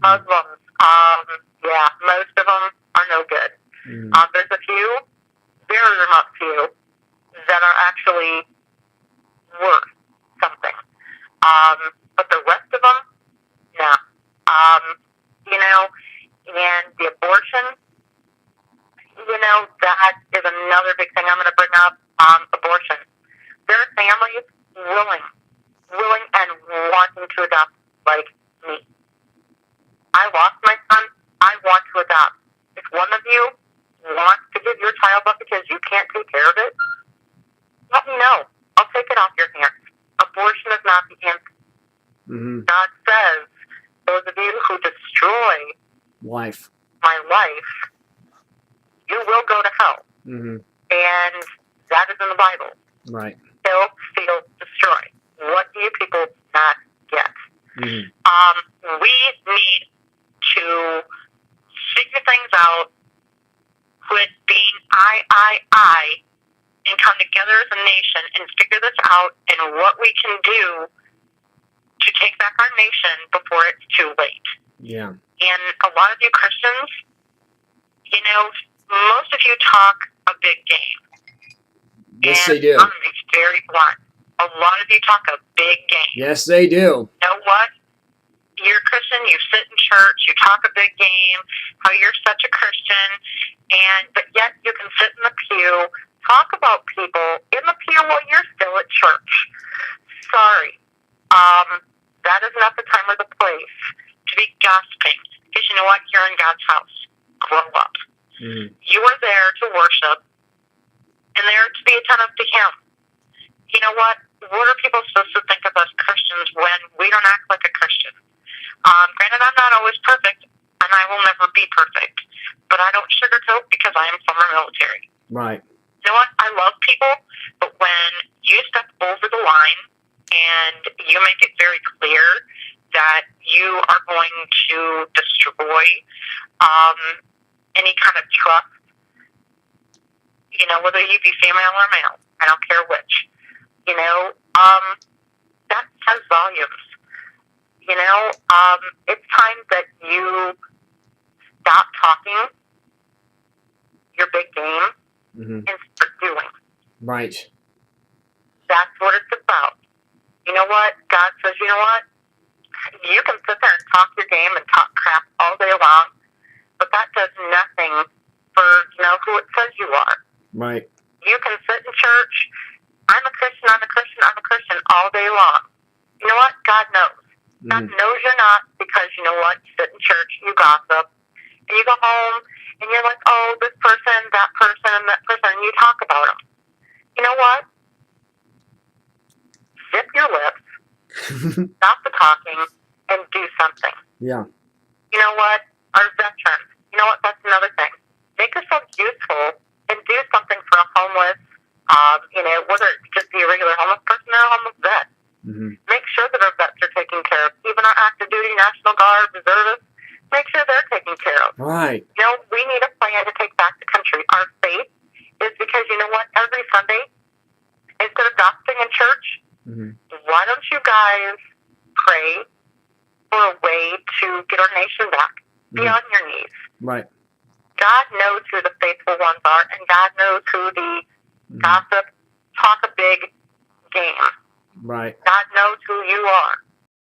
Muslims, yeah, most of them are no good. There's a few, very remote few, that are actually worth something. But the rest of them, no. You know, and the abortion, you know, that is another big thing I'm going to bring up. Abortion. There are families willing and wanting to adopt like me. I lost my son. I want to adopt. If one of you wants to give your child up because you can't take care of it, let me know. I'll take it off your hands. Abortion is not the answer. God says, those of you who destroy my life, you will go to hell. And that is in the Bible. Right. Kill, steal, destroy. What do you people not get? We need to figure things out, quit being I, and come together as a nation and figure this out and what we can do to take back our nation before it's too late. Yeah. And a lot of you Christians, you know, most of you talk a big game. Yes, and they do. I'm going to be very blunt. A lot of you talk a big game. Yes, they do. You know what? You're a Christian, you sit in church, you talk a big game, how you're such a Christian, but yet you can sit in the pew, talk about people in the pew while you're still at church. Sorry. That is not the time or the place to be gossiping. Because you know what? You're in God's house. Grow up. You are there to worship and there to be attentive to Him. You know what? What are people supposed to think of us Christians when we don't act like a Christian? Granted, I'm not always perfect, and I will never be perfect, but I don't sugarcoat because I am former military. Right. You know what? I love people, but when you step over the line and you make it very clear that you are going to destroy any kind of trust, you know, whether you be female or male, I don't care which, you know, that says volumes. You know, it's time that you stop talking your big game and start doing. Right. That's what it's about. You know what? God says, you know what? You can sit there and talk your game and talk crap all day long, but that does nothing for, you know, who it says you are. Right. You can sit in church, I'm a Christian all day long. You know what? God knows. God knows you're not, because you know what? You sit in church, you gossip, and you go home, and you're like, oh, this person, that person, and you talk about them. You know what? Zip your lips, stop the talking, and do something. Yeah. You know what? Our veterans, you know what? That's another thing. Make yourself useful and do something for a homeless, you know, whether it's just be a regular homeless person or a homeless vet. Make sure that our vets are taken care of. Even our active duty, National Guard, reservists, make sure they're taken care of. Right. You know, we need a plan to take back the country. Our faith is because, you know what, every Sunday, instead of gossiping in church, why don't you guys pray for a way to get our nation back? Be on your knees. Right. God knows who the faithful ones are, and God knows who the gossip, talk a big game. Right. God knows who you are.